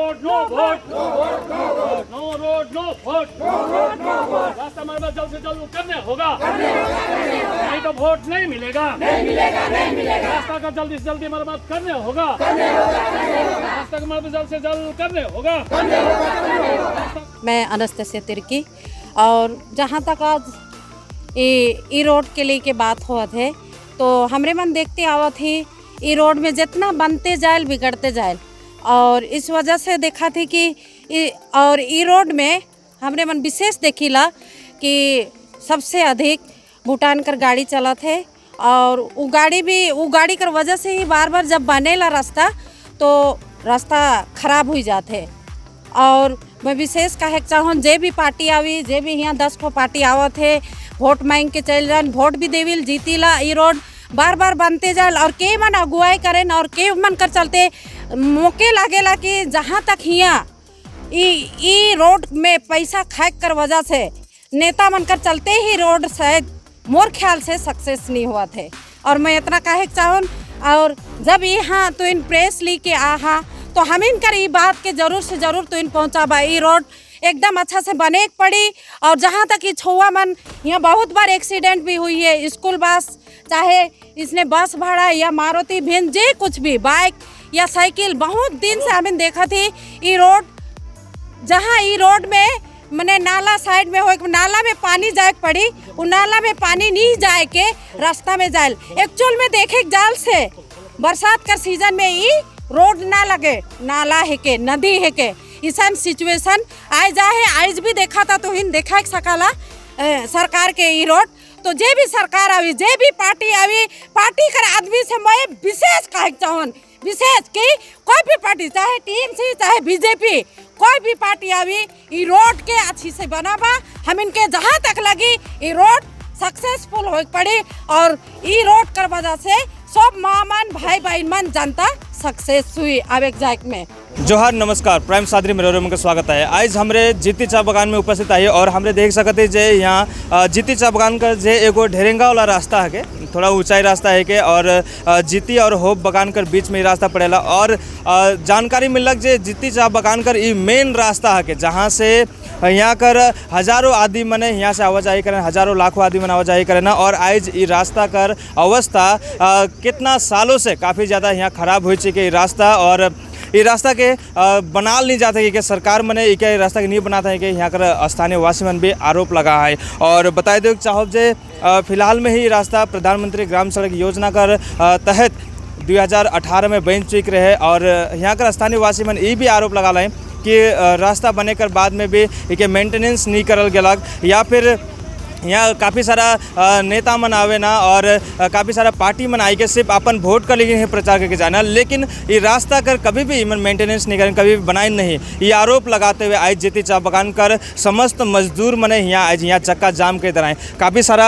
Road no vote, no road no vote, रास्ता मरम्मत जल्द से जल्द करने होगा, नहीं तो वोट नहीं मिलेगा, रास्ता का जल्दी से जल्दी मरम्मत करने होगा, रास्ता का मरम्मत जल्द से जल्द करने होगा। मैं अनस्तसिया तिर्की और जहाँ तक आज ई रोड के लिए के बात हुआ थे तो हमरे मन देखते आवा थी ई रोड में जितना बनते जाए बिगड़ते जाए और इस वजह से देखा थी कि और ई रोड में हमरे मन विशेष देखिला कि सबसे अधिक भूटान कर गाड़ी चला थे और वो गाड़ी कर वजह से ही बार बार जब बनेला रास्ता तो रास्ता खराब हो जाते। और मैं विशेष कहे चाहूँ जे भी पार्टी आवी जे भी यहाँ 10 ठो पार्टी आवत है वोट मांग के चल जान वोट भी देविल जीतीला ई रोड बार बार बनते जाए और के मन अगुवाई करें और के मन कर चलते मौके लागेला कि जहाँ तक यहाँ ई रोड में पैसा खाए कर वजह से नेता मन कर चलते ही रोड शायद मोर ख्याल से सक्सेस नहीं हुआ थे। और मैं इतना कहे चाहूँ और जब यहाँ तो इन प्रेस ली के आहा तो हम इनकर ये बात के जरूर से जरूर तो इन पहुँचाबा ई रोड एकदम अच्छा से बने पड़ी। और जहाँ तक ये छुआ मन यहाँ बहुत बार एक्सीडेंट भी हुई है, स्कूल बस चाहे इसने बस भाड़ा या मारुति भिन जे कुछ भी बाइक या साइकिल बहुत दिन से हमें देखा थी ई रोड जहाँ ई रोड में मैंने नाला साइड में हो नाला में पानी जाए पड़ी वो नाला में पानी नहीं जाए के रास्ता में जाए एक्चुअल में देखे जाल से बरसात का सीजन में ई रोड ना लगे नाला है के नदी है के इसन सिचुएशन आए जाए आज भी देखा था तो हिन देखा सकाला सरकार के ई रोड तो जे भी सरकार आवी जे भी पार्टी आवी पार्टी कर आदमी से मैं विशेष कहे चाहूँ विशेष कि कोई भी पार्टी चाहे टीएमसी चाहे बीजेपी कोई भी पार्टी आवी ई रोड के अच्छी से बनावा हम इनके जहाँ तक लगी ई रोड सक्सेसफुल हो पड़ी और ई रोड कर वजह से सब मामन भाई बहन मन जनता सक्सेस हुई आवेक जायक में। जोहार नमस्कार प्राइम सादरी मेरे का स्वागत है। आज हमरे जीती चा बगान में उपस्थित है और हमरे देख सकते जे यहाँ जीती चा बगान का जे एगो ढेरेंगा वाला रास्ता है के थोड़ा ऊंचाई रास्ता है के और जीती और होप बगान कर बीच में रास्ता पड़ेला और जानकारी मिलक जे जीती चा बगान कर ये मेन रास्ता है के जहाँ से यहाँ कर हजारों आदमी मने यहाँ से आवाजाही करें हजारों लाखों आदमी मन आवाजाही करें ना और आज ये रास्ता कर अवस्था कितना सालों से काफ़ी ज़्यादा यहाँ खराब हो चुकी है रास्ता और ये रास्ता के बनाल नहीं जाता कि सरकार मने ये रास्ता के नहीं बनाता है कि यहाँ कर स्थानीय वासी मन भी आरोप लगा है। और बताए दो चाहो जे फिलहाल में ही रास्ता प्रधानमंत्री ग्राम सड़क योजना कर तहत 2018 में बन चुक रहे और यहाँ कर स्थानीय वासी मन ये भी आरोप लगा रहे कि रास्ता बने कर बाद में भी एक मेंटेनेंस नहीं करल गलक या फिर यहाँ काफ़ी सारा नेता मन आवे ना और काफ़ी सारा पार्टी मन आई के सिर्फ अपन वोट का लेकिन प्रचार करके जाना लेकिन ये रास्ता कर कभी भी इमन मेंटेनेंस नहीं करें कभी भी बनाए नहीं ये आरोप लगाते हुए आज जीती चा बगान कर समस्त मजदूर मने यहाँ आज यहाँ चक्का जाम के तरह काफ़ी सारा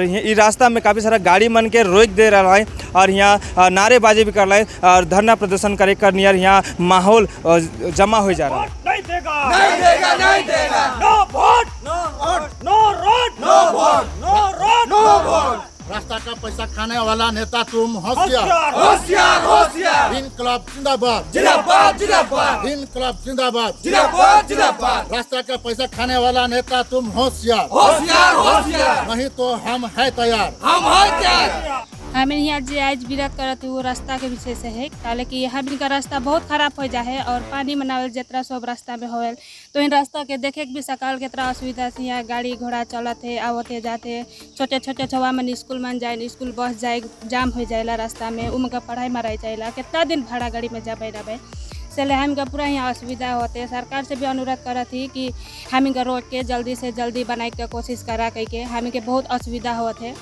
ये रास्ता में काफ़ी सारा गाड़ी मन के रोक दे रहा है और यहाँ नारेबाजी भी कर रहा है और धरना प्रदर्शन करे कर नियर यहाँ माहौल जमा हो जा रहा है। नहीं देगा नहीं देगा नहीं देगा no vote no vote no road no vote no road no vote रास्ता का पैसा खाने वाला नेता तुम होशियार होशियार होशियार इनकलाब जिंदाबाद जिंदाबाद जिंदाबाद इनकलाब जिंदाबाद जिंदाबाद जिंदाबाद रास्ता का पैसा खाने वाला नेता तुम होशियार होशियार होशियार नहीं तो हम है तैयार हम है तैयार। हमें यहाँ जे आज विरोध करत वो रास्ता के विषय से है काले कि यहाँ का रास्ता बहुत खराब हो जाए और पानी मनावल जितना सब रास्ता में होल तो इन रास्ता के देखे भी सकाल कितना असुविधा से यहाँ गाड़ी घोड़ा चलत है आवते जाते छोटे छोटे छवा मन स्कूल मन जाए स्कूल बस जाए जाम हो जाएला रास्ता में उनका पढ़ाई मराई जाएला कितना दिन भाड़ा गाड़ी में जाबे रहे इसलिए हमका पूरा यहाँ असुविधा होते सरकार से भी अनुरोध करा थी कि हम रोड के जल्दी से जल्दी बनाए के कोशिश करा के हम के बहुत असुविधा होते।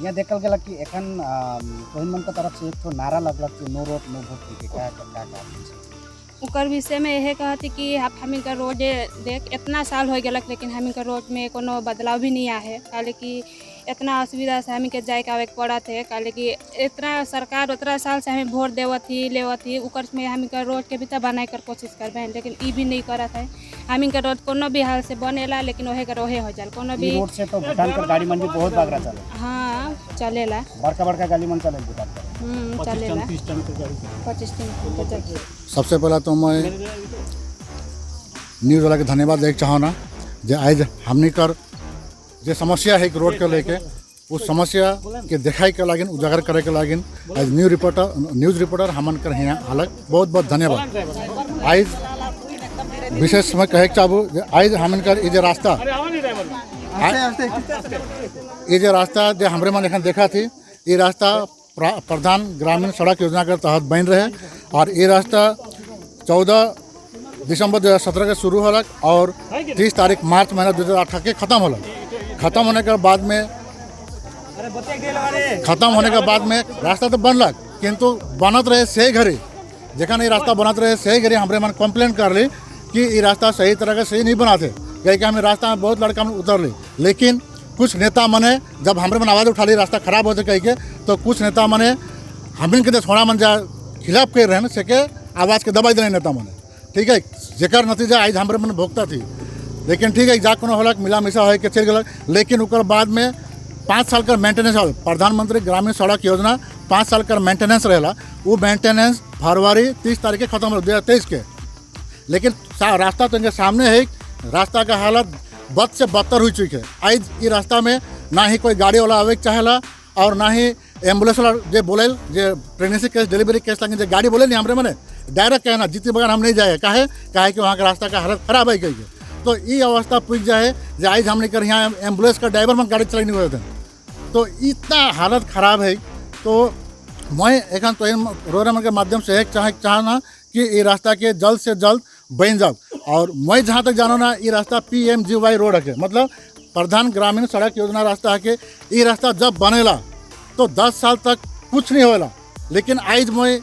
यहाँ देखल गया कि एखन तोहन मन के तरफ से एक तो नारा लगलक कि नो रोड नो वोट के का उकर विषय में यह कहती कि हम का रोड देख इतना साल हो गलक लेकिन हम का रोड में कोनो बदलाव भी नहीं आए काले कि इतना असुविधा से हमी के जाए के आवे के पड़ा थे काले कि इतना सरकार उतना साल से हमें वोट देवत थी लेवत थी उकर में हमी का रोड के भी तो बनाए कर कोशिश करबे लेकिन ई भी नहीं करत है। हमी का रोड कोनो भी हाल से बनेला लेकिन ओहे कर ओहे हो जाल कोनो भी रोड से तो भूटान कर गाड़ी मन भी बहुत बागरा चले। हाँ चलेला बड़का गाड़ी मन चले भूटान पर। चलेला 25 टन। सबसे पहला तो मैं न्यूज़ वाला के धन्यवाद देख चाहो ना जे आज हमनी कर जे समस्या है रोड के लेके उस समस्या के दिखाई के लागिन उजागर करे के लागिन आज न्यूज़ रिपोर्टर हमन कर यहाँ अलग बहुत बहुत धन्यवाद। आज विशेष मैं कहे चाहूँ आज हमन कर ये रास्ता ये रास्ता जो हमरे मन एखन देखा थी ये रास्ता प्रधान ग्रामीण सड़क योजना के तहत बन रहे और ये रास्ता 14 दिसंबर 2017 के शुरू होलक और 30 तारीख मार्च महीना 2018 के ख़त्म होलक। ख़त्म होने के बाद में रास्ता तो बनलक किंतु बनत रहे से घड़ी जखन ये रास्ता बनत रहे से घड़ी हमरे मन कंप्लेंट कर ली कि ये रास्ता सही तरह के सही नहीं बनाते कहीं हमें रास्ता में बहुत लड़का में उतर ली लेकिन कुछ नेता मने जब हमरे मन आवाज़ उठा ली रास्ता खराब होते कहीं के तो कुछ नेता मने हमिन के थोड़ा मन जा खिलाफ कर रहे हैं से के आवाज़ के दबाई देने नेता मने ठीक है जेकर नतीजा आज हमरे मन भोगता थी लेकिन ठीक है जा कोनो होलक मिला मिसा हो के चल गलक लेकिन उकर बाद में 5 साल का मेंटेनेंस हो प्रधानमंत्री ग्रामीण सड़क योजना 5 साल का मेंटेनेंस रहेला वो मेंटेनेंस फरवरी 30 तारीख के खत्म हो 2023 के लेकिन रास्ता तो इनके सामने है रास्ता का हालत बद से बदतर हो चुकी है। आज ये रास्ता में ना ही कोई गाड़ी वाला आवे चाहेला और ना ही एम्बुलेंस वाला जो बोले जो प्रेगनेंसी केस डिलीवरी केस लगे जो गाड़ी बोले नहीं हमरे मने डायरेक्ट कहना जीती बगान हम नहीं जाए काहे कि वहाँ का रास्ता का हालत खराब है कही तो ये अवस्था पूछ जाए जो आज हमने कर यहाँ एम्बुलेंस का ड्राइवर में गाड़ी चलाई नहीं हुए थे तो इतना हालत खराब है। तो मैं एखन तो रोड के माध्यम से एक चाहना कि ये रास्ता के जल्द से जल्द बन जाओ और मैं जहाँ तक जानो ना ये रास्ता PMGY रोड है मतलब प्रधान ग्रामीण सड़क योजना रास्ता है कि ये रास्ता जब बनेला तो 10 साल तक कुछ नहीं होगा लेकिन आज मैं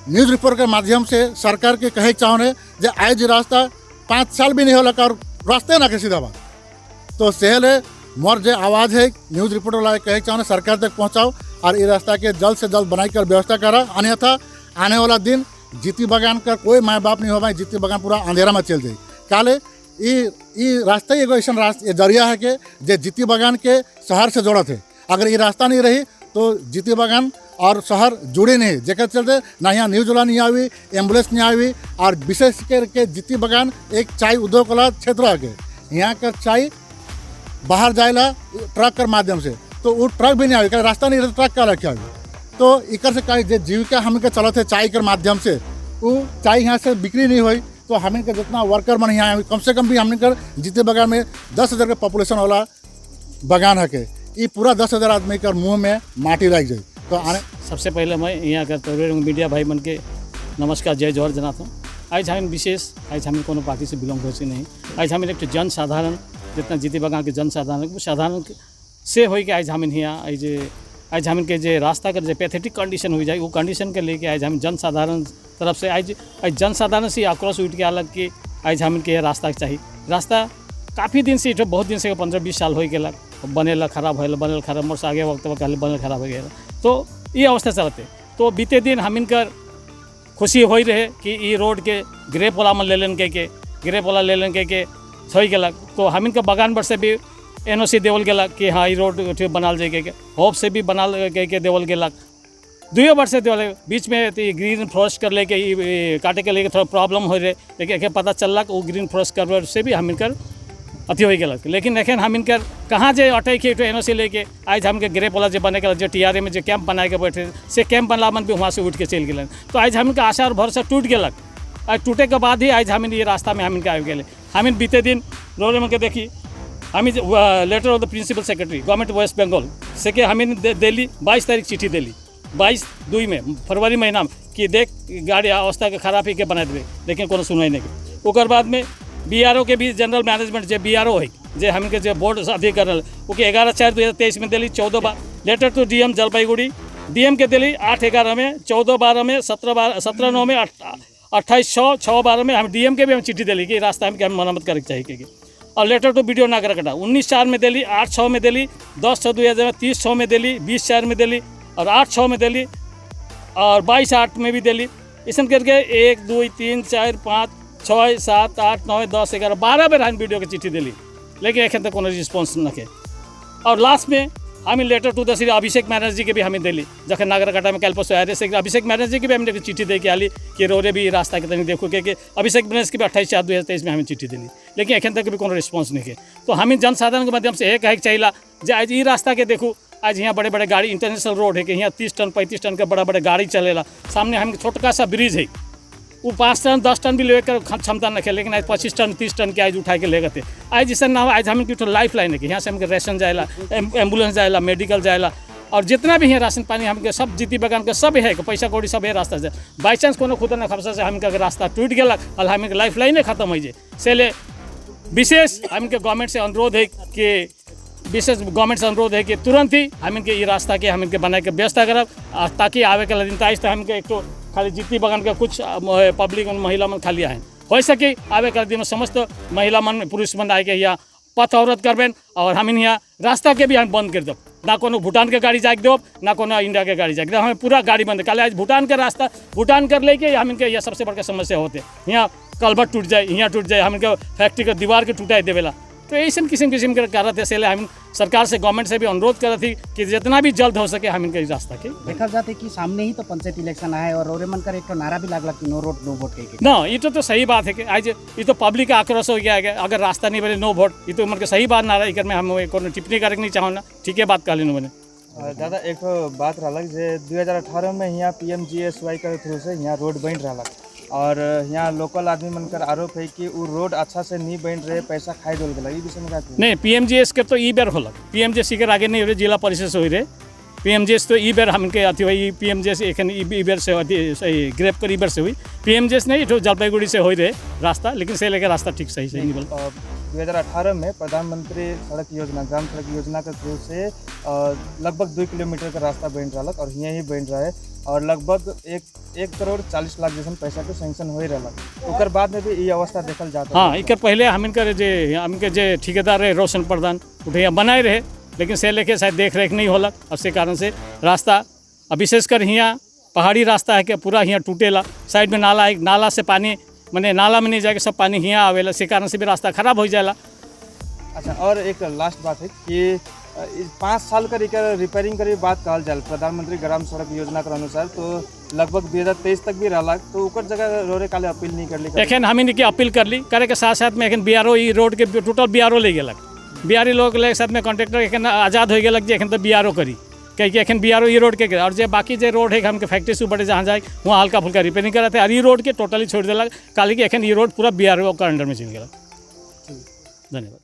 न्यूज़ रिपोर्ट के माध्यम से सरकार के कहे चाहने जो आज रास्ता 5 साल भी नहीं होला और रास्ते ना के सीधा बात तो सेहले मोर जो आवाज़ है न्यूज़ रिपोर्टर वाला कहे चाहने सरकार तक पहुँचाओ और ये रास्ता के जल्द से जल्द बनाई कर व्यवस्था करा अन्यथा आने वाला दिन जीती बगान का कोई माँ बाप नहीं होगा जीती बगान पूरा अंधेरा में चल जाए काले ये रास्ता एगो ऐसा रास्ता जरिया है कि जे जीती बगान के शहर से जोड़ा थे अगर ये रास्ता नहीं रही तो जीती बगान और शहर जुड़े नहीं जेकर चलते ना यहाँ न्यूज़ वाला नहीं आई एम्बुलेंस नहीं आई और विशेष करके जीती बगान एक चाय उद्योग वाला क्षेत्र है यहाँ का चाय बाहर जाएला ट्रक के माध्यम से तो वो ट्रक भी नहीं आई रास्ता नहीं रहता ट्रक का रखे आई तो इकर से कहीं जीविका हम के चलत है चाय के माध्यम से वो चाय यहाँ से बिक्री नहीं हुई तो हमें के जितना वर्कर मन यहाँ कम से कम भी हमने कर जीते बगान में 10,000 के पॉपुलेशन वाला बगान है के ये पूरा 10,000 आदमी का मुँह में माटी लग जाए तो आने सबसे पहले मैं यहाँ का मीडिया भाई मन के नमस्कार जय जोहर जनाता हूँ। आज हम विशेष आज हमें कोनो पार्टी से बिलोंग होती नहीं आज हमें एक जनसाधारण जितना जीती बगान के जनसाधारण वो साधारण से हो कि आज हम यहाँ आज हम के जे रास्ता का जो पैथेटिक कंडीशन हो जाए वो कंडीशन के लेके आज हम जनसाधारण तरफ से आज जनसाधारण से आक्रोश उठ के अलग कि आज हम के रास्ता चाहिए रास्ता काफ़ी दिन से बहुत दिन से 15-20 साल हो गया बनेला खराब हो बनल खराब मोर से आगे वक्त बनल खराब हो गया तो ये अवस्था चलते तो बीते दिन हम इनकर खुशी हो रहे कि ये रोड के ग्रेप वाला में ले लेन के ग्रेप वाला ले लेन के सही गलक तो हम इनका बगान पर से भी NOC देवल गया कि हाँ ये रोड बनाल जाए होप से भी बनाल के देवल गया 2 वर्ष से देवल बीच में ग्रीन फॉरेस्ट कर लेके काटे के लेके थोड़ा प्रॉब्लम हो रहे लेकिन पता चलक वो ग्रीन फॉरेस्ट कर से भी हम इनकर अति हो गया लेकिन एखन हम इनकर कहाँ जे अटै के NOC लेके आज हमके ग्रेप वाला जो बने जो TRA में जो कैंप बना के बैठे से कैंप बनला मन भी वहाँ से उठ के चल गए तो आज हम इनका आशा और भरोसा टूट गलक आज टूटे के बाद ही आज हम ये रास्ता में हम इनका आ गए हम बीते दिन रोड में के देखी हम letter of the principal secretary government west Bengal से के हम दिल्ली 22 तारीख चिट्ठी दिल्ली 22/2 में फरवरी महीना में कि देख गाड़ी अवस्था के खराब ही के बना देवे लेकिन कोनो सुनवाई नहीं ओकर बाद में BRO के भी जनरल मैनेजमेंट जो BRO है जो हम के जो बोर्ड अधिकारी ओके 11/4/2023 में दिल्ली 14 बार letter to DM Jalpaiguri DM के दिल्ली 8/11 में 14/12 में 17/9 में 28/6/12 में हम DM के भी हम चिट्ठी दिल्ली कि रास्ता हम मरम्मत करे चाहिए और लेटर टू वीडियो नागरिकता 19/4 में दिली, 8/6 में दिली, 10/6/2000 में, 30/6 में दिली, 20/4 में दिली और 8/6 में दिली और 22/8 में भी दिली। ऐसा करके 1 2 3 4 5 6 7 8 9 10 11 12 बेर हम वीडियो के चिट्ठी दिली, लेकिन एखन तक कोनो रिस्पॉन्स नखे। और लास्ट में हमें letter to the Shri Abhishek Banerjee के भी हमें दिली, जखन नागरिकता में कल परसों आए रहे अभिषेक बनर्जी के भी हमें चिट्ठी दे के आली कि रोरे भी रास्ता के तनी देखो कि अभिषेक बनर्जी के भी 28/4/2023 में हमें चिट्ठी दिली, लेकिन एखन तक भी कोनो रिस्पॉन्स नहीं है। तो हमें जनसाधारण के माध्यम से एक कहे चाहिए जे आज ये रास्ता के देखू, आज यहाँ बड़े बड़े गाड़ी इंटरनेशनल रोड है कि यहाँ 30 टन 35 टन के बड़ा बड़े गाड़ी चलेला, सामने हम छोटका सा ब्रिज है, वो 5 टन 10 टन भी लेकर क्षमता न है, लेकिन आज 25 टन 30 टन के आज उठा के ले गए। आज जैसा ना हो, आज हमें की लाइफ लाइन है कि यहाँ से हमके राशन जाएला, एम्बुलेंस जाएला, मेडिकल जाएला और जितना भी है राशन पानी हमके सब जीती बगान के सब है, पैसा कौड़ी सब है रास्ता से। बाई चांस कोनो खुदा न खबसा से हमके अगर रास्ता टूट गया और हमें लाइफ लाइन खत्म हो जाए से ले विशेष हमके गवर्नमेंट से अनुरोध है कि तुरंत ही हमें ये रास्ता के हमें बना के व्यवस्था करब, ताकि आवे के दिन ताइस हमें एक तो खाली जीती बगान के कुछ पब्लिक महिला मन खाली आए हो सके आवे के दिन में समस्त महिला मन पुरुष मन आए के यहाँ पथ अवरोध करबेन और हम यहाँ रास्ता के भी हम बंद कर देव, ना कोनो भूटान के गाड़ी जाके देव, ना कोनो इंडिया के गाड़ी जाके देव, हमें पूरा गाड़ी बंद कल आज भूटान का रास्ता भूटान कर लेके हम इनके यहाँ सबसे बड़का समस्या होते, यहाँ कलबट टूट जाए, यहाँ टूट जाए, हम इनके फैक्ट्री के दीवार के टूटाई देवेला। तो ऐसे किस्म के कर रहे थे, इसलिए हम सरकार से गवर्नमेंट से भी अनुरोध कर रही थी कि जितना भी जल्द हो सके हम इनके रास्ता के देखा जाते कि सामने ही तो पंचायत इलेक्शन आए और रोरे मन कर एक तो नारा भी लागला कि नो रोड नो वोट के ना, ये तो सही बात है कि आज ये तो पब्लिक का आक्रोश हो गया है, अगर रास्ता नहीं बने नो वोट, ये तो मन के सही बात नारा इकर में हम कोनो टिप्पणी करे नहीं चाहो ना, ठीक है बात कहली बने। दादा एक तो बात रहा जे 2018 में यहाँ PMGSY के थ्रू से यहाँ रोड बन रहा और यहाँ लोकल आदमी मनकर आरोप है कि वो रोड अच्छा से नहीं बन रहे, पैसा खाई डोल गया, ये विषय में क्या नहीं PMGS के तो ई बेर होलक, PMGS के आगे नहीं हो रहे, जिला परिषद से हो रहे PMGS तो ई बेर हमके अथी हुई PMGS एखन ई बेर से अथी ग्रेप कर ई बेर से हुई PMGS नहीं तो जलपाईगुड़ी से हो रहे रास्ता, लेकिन से लेकर रास्ता ठीक सही नहीं बोल। 2018 में प्रधानमंत्री सड़क योजना ग्राम सड़क योजना के थ्रू से लगभग 2 किलोमीटर का रास्ता बन रहा और यहाँ ही बन रहा है और लगभग 1 करोड़ 40 लाख जैसा पैसा के सेंक्शन हो रहा, ओकर बाद में भी ये अवस्था देखल जाता है। हाँ, एक पहले हमके जे ठेकेदार रहे रोशन प्रधान उठे बनाए रहे, लेकिन से लेके शायद देख रेख नहीं होलक और से कारण से रास्ता विशेषकर यहाँ पहाड़ी रास्ता है कि पूरा यहाँ टूटेला, साइड में नाला है, नाला से पानी मैंने नाला में नहीं जाके सब पानी यहाँ आवेला, से कारण से भी रास्ता खराब हो जाएगा। अच्छा, और एक लास्ट बात है कि 5 साल का रिपेयरिंग की बात कहल जाए प्रधानमंत्री ग्राम सड़क योजना के अनुसार, तो लगभग 2023 तक भी रहा, तो ओकर जगह रोरे काले अपील नहीं कर ली। एखन हमें के अपील कर ली करे के साथ साथ में एखन BRO ई रोड के टोटल BRO ले गेलक, BRO लोग के साथ में कॉन्ट्रेक्टर एखन आज़ाद हो गेलक जे एखन तो BRO करी कहीं एखन BRO ई रोड के और जे बाकी जे रोड है हमके फैक्ट्री से बड़े जहाँ जाए वहाँ हल्का फुल्का रिपेयरिंग कराते और ई रोड के टोटली छोड़ दिलक, काली कि एखन ई रोड पूरा BRO का अंडर में चल गया। धन्यवाद।